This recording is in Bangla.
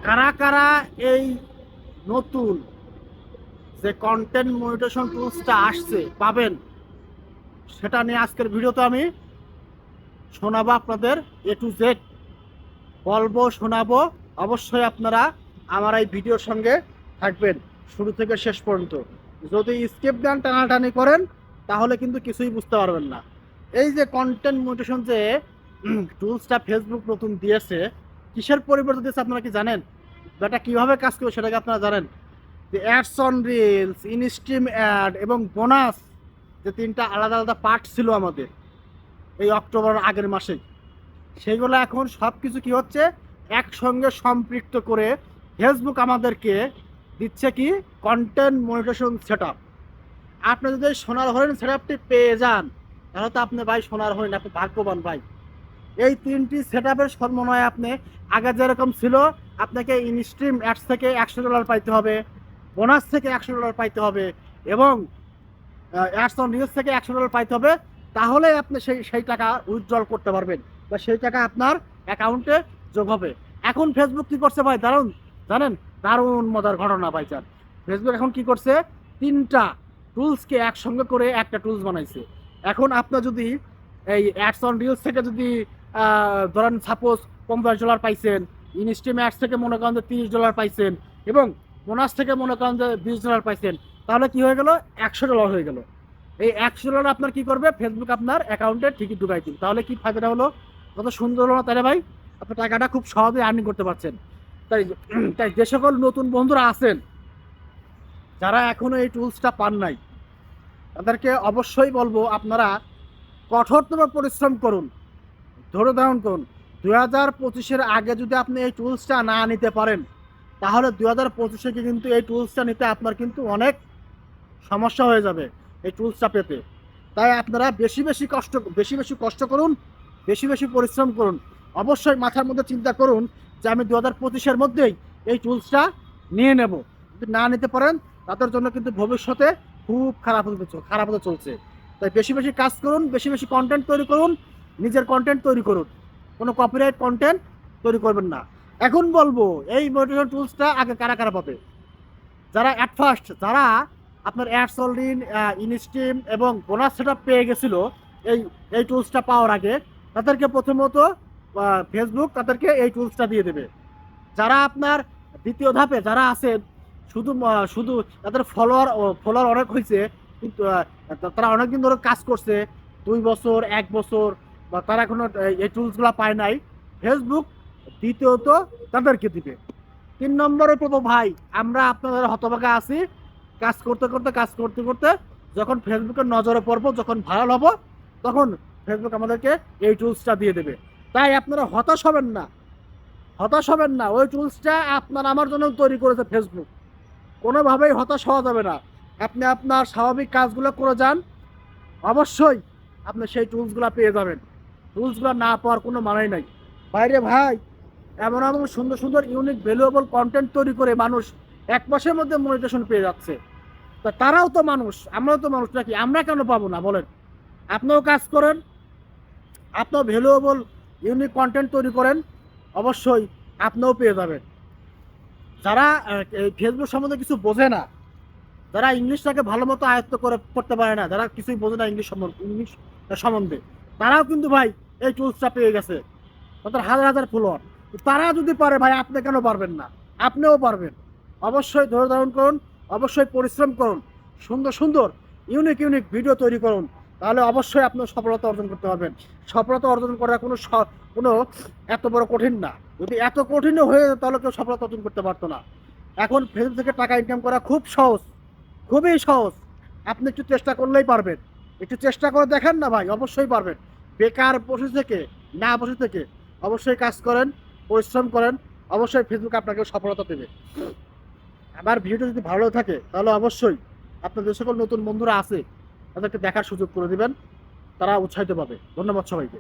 কারা কারা এই নতুন যে কন্টেন্ট মনিটেশন টুলসটা আসছে পাবেন, সেটা নিয়ে আজকের ভিডিওতে আমি শোনাবো আপনাদের। A to Z বলবো, শোনাবো। অবশ্যই আপনারা আমার এই ভিডিওর সঙ্গে থাকবেন শুরু থেকে শেষ পর্যন্ত। যদি স্কিপ গান টানাটানি করেন তাহলে কিন্তু কিছুই বুঝতে পারবেন না। এই যে কন্টেন্ট মনিটেশন যে টুলসটা ফেসবুক নতুন দিয়েছে, কিসের পরিবর্তন দিয়েছে আপনারা কি জানেন? এটা কিভাবে কাজ করবে সেটাকে আপনারা জানেন? যে ads on reels, instream add এবং বোনাস, যে তিনটা আলাদা আলাদা পার্ট ছিল আমাদের এই অক্টোবর আগের মাসে, সেগুলো এখন সব কিছু কি হচ্ছে একসঙ্গে সম্পৃক্ত করে ফেসবুক আমাদেরকে দিচ্ছে কি কন্টেন্ট মনিটেশন সেট আপ। আপনি যদি সোনার হরিণ সেট আপটি পেয়ে যান তাহলে তো আপনি ভাই সোনার হরিণ, আপনি ভাগ্যবান ভাই। এই তিনটি সেট আপের সমন্বয়ে আপনি আগে যেরকম ছিল আপনাকে ইনস্ট্রিম অ্যাডস থেকে $100 পাইতে হবে, বোনাস থেকে $100 পাইতে হবে এবং অ্যাডস অন রিলস থেকে $100 পাইতে হবে, তাহলে আপনি সেই টাকা উইথড্রল করতে পারবেন বা সেই টাকা আপনার অ্যাকাউন্টে যোগ হবে। এখন ফেসবুক কি করছে ভাই দারুণ, জানেন? দারুণ মজার ঘটনা ভাই চান। ফেসবুক এখন কি করছে, তিনটা টুলসকে একসঙ্গে করে একটা টুলস বানাইছে। এখন আপনার যদি এই অ্যাডস অন রিলস থেকে যদি ধরেন সাপোজ $50 পাইছেন, ইনস্ট্রিম অ্যাডস থেকে মনে করেন যে $30 পাইছেন এবং বোনাস থেকে মনে করেন যে $20 পাইছেন, তাহলে কি হয়ে গেল, $100 হয়ে গেল। এই $100 আপনার কি করবে, ফেসবুক আপনার অ্যাকাউন্টে ঠিকই ঢুকাই দিন। তাহলে কি ফায়দাটা হলো, কত সুন্দর হলো না তাহলে ভাই? আপনার টাকাটা খুব সহজে আর্নিং করতে পারছেন। তাই তাই যে সকল নতুন বন্ধুরা আছেন যারা এখনো এই টুলসটা পান নাই, তাদেরকে অবশ্যই বলবো আপনারা কঠোরতম পরিশ্রম করুন, ধৈর্য ধারণ করুন। 2025-এর আগে যদি আপনি এই টুলসটা না নিতে পারেন তাহলে 2025-এ কিন্তু এই টুলসটা নিতে আপনার কিন্তু অনেক সমস্যা হয়ে যাবে এই টুলসটা পেতে। তাই আপনারা বেশি বেশি কষ্ট করুন, বেশি বেশি পরিশ্রম করুন। অবশ্যই মাথার মধ্যে চিন্তা করুন যে আমি 2025-এর মধ্যেই এই টুলসটা নিয়ে নেব। যদি না নিতে পারেন তাদের জন্য কিন্তু ভবিষ্যতে খুব খারাপ হতে চলছে। তাই বেশি বেশি কাজ করুন, বেশি বেশি কন্টেন্ট তৈরি করুন, নিজের কন্টেন্ট তৈরি করুন, কোনো কপিরাইট কন্টেন্ট তৈরি করবেন না। এখন বলবো এই মোটিভেশন টুলসটা আগে কারা কারা পাবে, যারা অ্যাট ফার্স্ট, যারা আপনার অ্যাডস অলরেডি ইনস্ট্রিম এবং বোনাস সেট আপ পেয়ে গেছিল এই এই টুলসটা পাওয়ার আগে, তাদেরকে প্রথমত ফেসবুক তাদেরকে এই টুলসটা দিয়ে দেবে। যারা আপনার দ্বিতীয় ধাপে যারা আছে, শুধু তাদের ফলোয়ার অনেক হয়েছে কিন্তু তারা অনেকদিন ধরে কাজ করছে, 2 বছর 1 বছর, বা তারা এখনো এই টুলসগুলো পায় নাই, ফেসবুক দ্বিতীয়ত তাদেরকে দিবে। 3 নম্বরে পাবো ভাই আমরা আপনাদের হতভাগা আছি, কাজ করতে করতে যখন ফেসবুকের নজরে পড়বো, যখন ভাইরাল হবো, তখন ফেসবুক আমাদেরকে এই টুলসটা দিয়ে দেবে। তাই আপনারা হতাশ হবেন না। ওই টুলসটা আপনার আমার জন্য তৈরি করেছে ফেসবুক, কোনোভাবেই হতাশ হওয়া যাবে না। আপনি আপনার স্বাভাবিক কাজগুলো করে যান, অবশ্যই আপনি সেই টুলসগুলো পেয়ে যাবেন। টুলসগুলো না পাওয়ার কোনো মানেই নাই বাইরে ভাই। এমন এমন সুন্দর সুন্দর ইউনিক ভ্যালুয়েবল কন্টেন্ট তৈরি করে মানুষ 1 মাসের মধ্যে মনিটেশন পেয়ে যাচ্ছে। তা তারাও তো মানুষ, আমরাও তো মানুষ নাকি, আমরা কেন পাবো না বলেন? আপনিও কাজ করেন, আপনিও ভ্যালুয়েবল ইউনিক কন্টেন্ট তৈরি করেন, অবশ্যই আপনিও পেয়ে যাবেন। যারা এই ফেসবুক সম্বন্ধে কিছু বোঝে না, যারা ইংলিশটাকে ভালো মতো আয়ত্ত করতে পারে না, যারা কিছুই বোঝে না ইংলিশ সম্বন্ধে, তারাও কিন্তু ভাই এই টুলসটা পেয়ে গেছে, তাদের হাজার হাজার ফলোয়ার। তারা যদি পারে ভাই আপনি কেন পারবেন না? আপনিও পারবেন। অবশ্যই ধৈর্য ধারণ করুন, অবশ্যই পরিশ্রম করুন, সুন্দর সুন্দর ইউনিক ভিডিও তৈরি করুন, তাহলে অবশ্যই আপনার সফলতা অর্জন করতে পারবেন। সফলতা অর্জন করা কোনো এত বড় কঠিন না। যদি এত কঠিনও হয়ে যেত তাহলে কেউ সফলতা অর্জন করতে পারতো না। এখন ফেসবুক থেকে টাকা ইনকাম করা খুব সহজ, খুবই সহজ। আপনি একটু চেষ্টা করলেই পারবেন। একটু চেষ্টা করে দেখেন না ভাই, অবশ্যই পারবেন। বেকার বসে থেকে অবশ্যই কাজ করেন, পরিশ্রম করেন, অবশ্যই ফেসবুক আপনাকে সফলতা দেবে। আমার ভিডিওটা যদি ভালো থাকে তাহলে অবশ্যই আপনার যে সকল নতুন বন্ধুরা আছে তাদেরকে দেখার সুযোগ করে দিবেন, তারা উৎসাহিত পাবে। ধন্যবাদ সবাইকে।